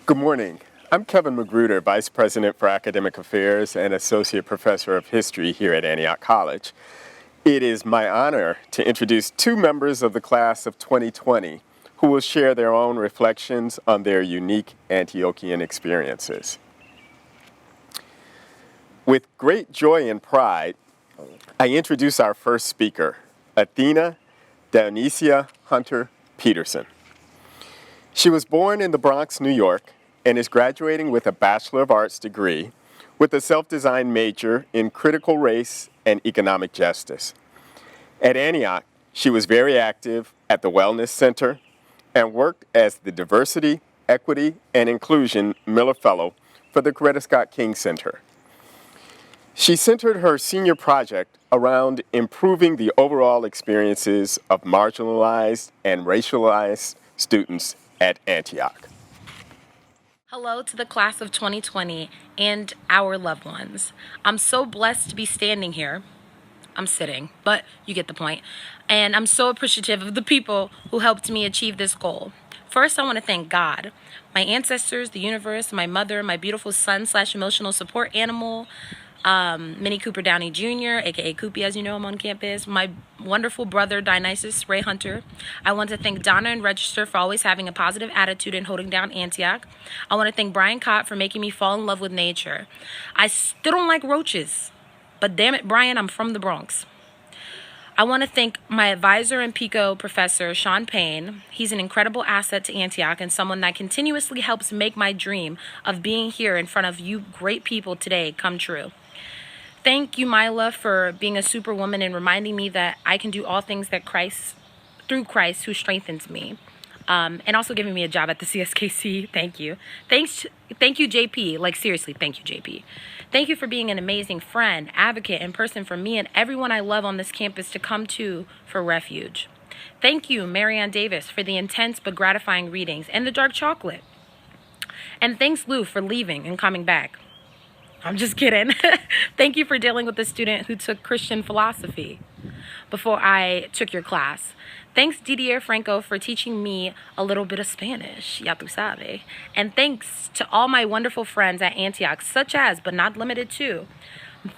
Good morning. I'm Kevn McGruder, Vice President for Academic Affairs and Associate Professor of History here at Antioch College. It is my honor to introduce two members of the class of 2020 who will share their own reflections on their unique Antiochian experiences. With great joy and pride, I introduce our first speaker, Athina Dionysia Hunter Peterson. She was born in the Bronx, New York, and is graduating with a Bachelor of Arts degree with a self-designed major in critical race and economic justice. At Antioch, she was very active at the Wellness Center and worked as the Diversity, Equity, and Inclusion Miller Fellow for the Coretta King Center. She centered her senior project around improving the overall experiences of marginalized and racialized students at Antioch. Hello to the class of 2020 and our loved ones. I'm so blessed to be standing here. I'm sitting, but you get the point. And I'm so appreciative of the people who helped me achieve this goal. First, I want to thank God, my ancestors, the universe, my mother, my beautiful son/emotional support animal, Minnie Cooper Downey Jr., aka Coopy, as you know him on campus, my wonderful brother Dionysia Ray Hunter. I want to thank Donna and Register for always having a positive attitude and holding down Antioch. I want to thank Brian Cott for making me fall in love with nature. I still don't like roaches, but damn it, Brian, I'm from the Bronx. I want to thank my advisor and PICO professor, Sean Payne. He's an incredible asset to Antioch and someone that continuously helps make my dream of being here in front of you great people today come true. Thank you, Mila, for being a superwoman and reminding me that I can do all things that through Christ who strengthens me. And also giving me a job at the CSKC. Thank you. Thank you, JP. Like, seriously, thank you, JP. Thank you for being an amazing friend, advocate, and person for me and everyone I love on this campus to come to for refuge. Thank you, Marianne Davis, for the intense but gratifying readings and the dark chocolate. And thanks, Lou, for leaving and coming back. I'm just kidding. Thank you for dealing with the student who took Christian philosophy before I took your class. Thanks, Didier Franco, for teaching me a little bit of Spanish. Ya tu sabe. And thanks to all my wonderful friends at Antioch, such as, but not limited to,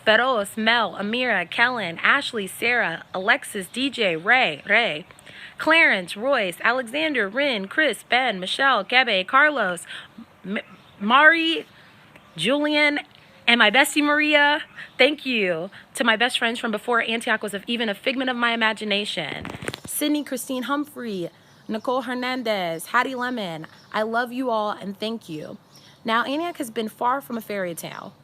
Feroz, Mel, Amira, Kellen, Ashley, Sarah, Alexis, DJ, Ray, Clarence, Royce, Alexander, Rin, Chris, Ben, Michelle, Kebe, Carlos, Mari, Julian, and my bestie Maria. Thank you to my best friends from before Antioch was even a figment of my imagination. Sydney, Christine Humphrey, Nicole Hernandez, Hattie Lemon. I love you all and thank you. Now, Antioch has been far from a fairy tale.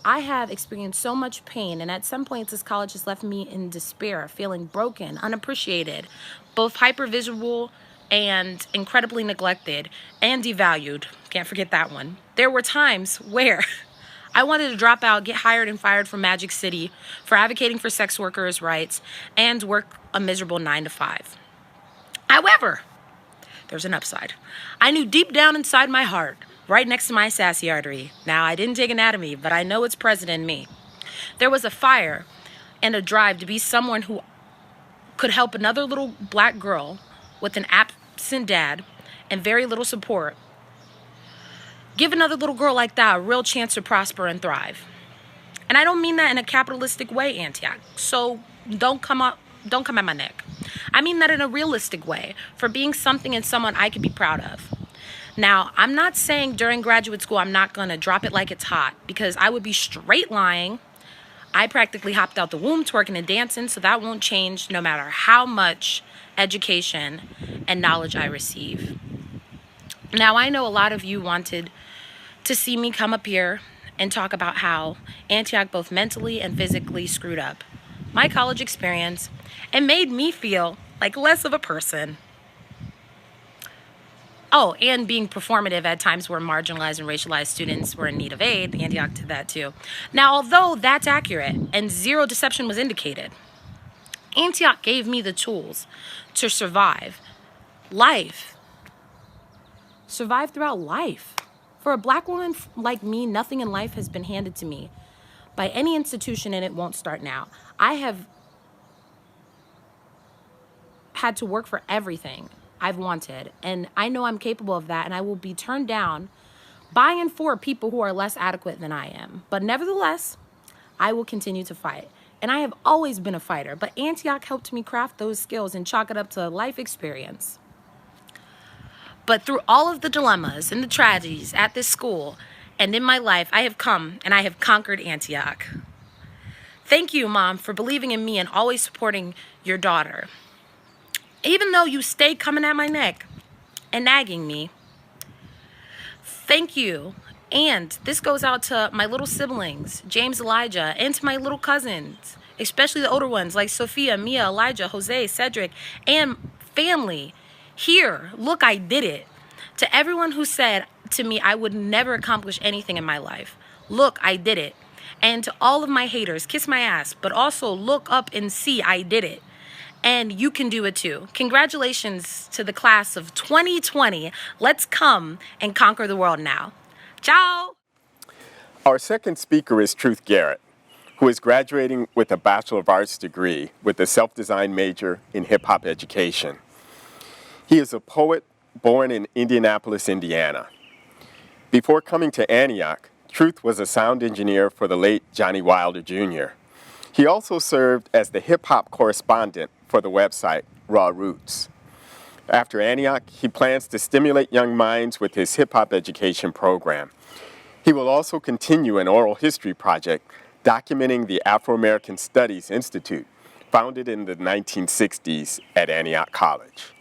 I have experienced so much pain, and at some points this college has left me in despair, feeling broken, unappreciated, both hypervisual and incredibly neglected and devalued. Can't forget that one. There were times where I wanted to drop out, get hired and fired from Magic City for advocating for sex workers' rights, and work a miserable 9 to 5. However, there's an upside. I knew deep down inside my heart, right next to my sassy artery. Now, I didn't take anatomy, but I know it's present in me. There was a fire and a drive to be someone who could help another little black girl with an absent dad and very little support. Give another little girl like that a real chance to prosper and thrive. And I don't mean that in a capitalistic way, Antioch. So don't come at my neck. I mean that in a realistic way, for being something and someone I could be proud of. Now, I'm not saying during graduate school I'm not going to drop it like it's hot, because I would be straight lying. I practically hopped out the womb twerking and dancing, so that won't change no matter how much education and knowledge I receive. Now, I know a lot of you wanted to see me come up here and talk about how Antioch both mentally and physically screwed up my college experience and made me feel like less of a person. Oh, and being performative at times where marginalized and racialized students were in need of aid. Antioch did that too. Now, although that's accurate and zero deception was indicated, Antioch gave me the tools to survive life. Survive throughout life. For a black woman like me, nothing in life has been handed to me by any institution, and it won't start now. I have had to work for everything I've wanted, and I know I'm capable of that, and I will be turned down by and for people who are less adequate than I am. But nevertheless, I will continue to fight. And I have always been a fighter, but Antioch helped me craft those skills and chalk it up to life experience. But through all of the dilemmas and the tragedies at this school and in my life, I have come and I have conquered Antioch. Thank you, Mom, for believing in me and always supporting your daughter. Even though you stay coming at my neck and nagging me, thank you. And this goes out to my little siblings, James, Elijah, and to my little cousins, especially the older ones like Sophia, Mia, Elijah, Jose, Cedric, and family. Here, look, I did it. To everyone who said to me I would never accomplish anything in my life, look, I did it. And to all of my haters, kiss my ass, but also look up and see I did it. And you can do it too. Congratulations to the class of 2020. Let's come and conquer the world now. Ciao! Our second speaker is Truth Garrett, who is graduating with a Bachelor of Arts degree with a self-design major in hip-hop education. He is a poet born in Indianapolis, Indiana. Before coming to Antioch, Truth was a sound engineer for the late Johnny Wilder Jr. He also served as the hip-hop correspondent for the website Raw Roots. After Antioch, he plans to stimulate young minds with his hip-hop education program. He will also continue an oral history project documenting the Afro-American Studies Institute, founded in the 1960s at Antioch College.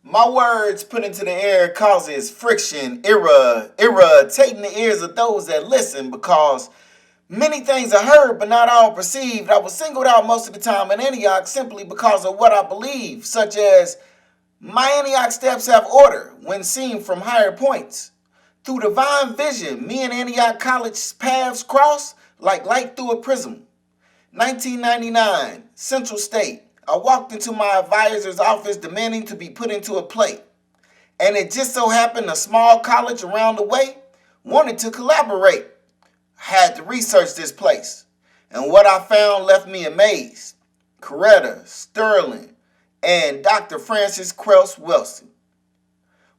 My words put into the air causes friction, irritating the ears of those that listen, because many things are heard, but not all perceived. I was singled out most of the time in Antioch simply because of what I believe, such as my Antioch steps have order when seen from higher points. Through divine vision, me and Antioch College paths cross like light through a prism. 1999, Central State. I walked into my advisor's office demanding to be put into a plate. And it just so happened a small college around the way wanted to collaborate. Had to research this place, and what I found left me amazed. Coretta, Sterling, and Dr. Francis Krause Wilson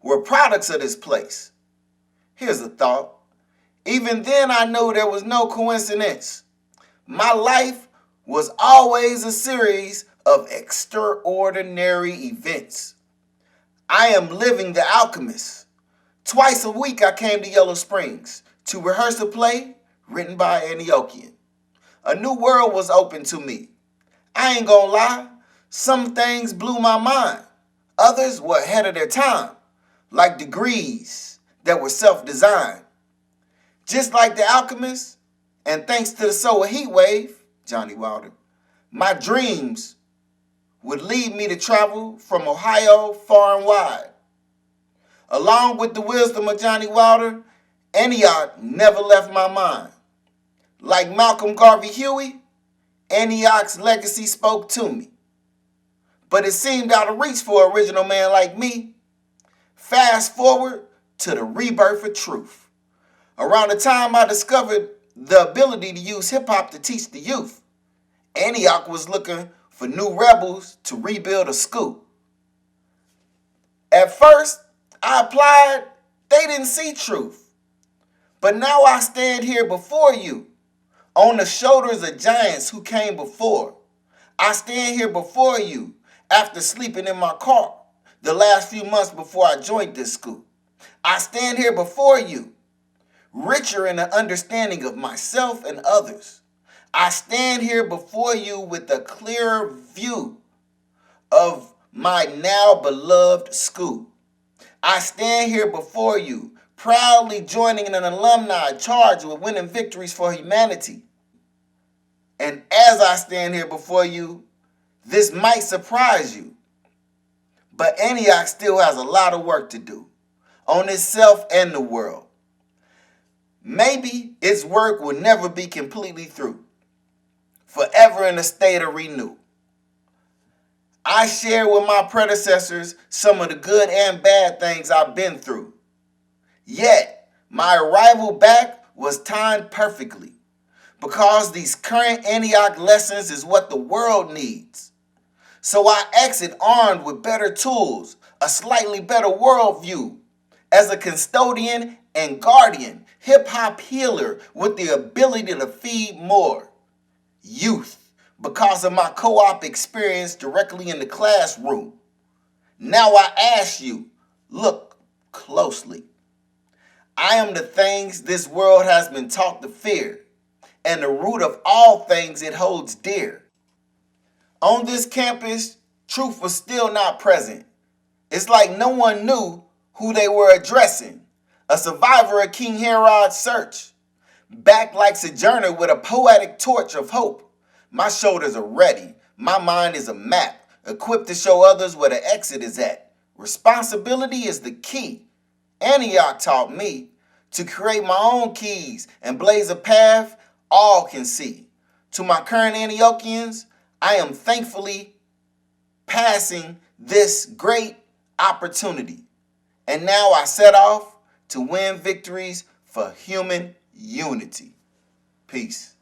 were products of this place. Here's a thought. Even then I knew there was no coincidence. My life was always a series of extraordinary events. I am living the alchemist. Twice a week I came to Yellow Springs to rehearse a play written by an Antiochian. A new world was open to me. I ain't gonna lie, some things blew my mind. Others were ahead of their time, like degrees that were self-designed. Just like the alchemist, and thanks to the solar heat wave, Johnny Wilder, my dreams would lead me to travel from Ohio far and wide. Along with the wisdom of Johnny Wilder, Antioch never left my mind. Like Malcolm Garvey Huey, Antioch's legacy spoke to me. But it seemed out of reach for an original man like me. Fast forward to the rebirth of truth. Around the time I discovered the ability to use hip-hop to teach the youth, Antioch was looking for new rebels to rebuild a school. At first, I applied, they didn't see truth. But now I stand here before you, on the shoulders of giants who came before. I stand here before you after sleeping in my car the last few months before I joined this school. I stand here before you, richer in the understanding of myself and others. I stand here before you with a clearer view of my now beloved school. I stand here before you, proudly joining an alumni charged with winning victories for humanity. And as I stand here before you, this might surprise you, but Antioch still has a lot of work to do on itself and the world. Maybe its work will never be completely through, forever in a state of renewal. I share with my predecessors some of the good and bad things I've been through. Yet, my arrival back was timed perfectly, because these current Antioch lessons is what the world needs. So I exit armed with better tools, a slightly better worldview, as a custodian and guardian, hip-hop healer with the ability to feed more youth because of my co-op experience directly in the classroom. Now I ask you, look closely. I am the things this world has been taught to fear, and the root of all things it holds dear. On this campus, truth was still not present. It's like no one knew who they were addressing. A survivor of King Herod's search. Back like Sojourner with a poetic torch of hope. My shoulders are ready. My mind is a map, equipped to show others where the exit is at. Responsibility is the key. Antioch taught me to create my own keys and blaze a path all can see. To my current Antiochians, I am thankfully passing this great opportunity. And now I set off to win victories for human unity. Peace.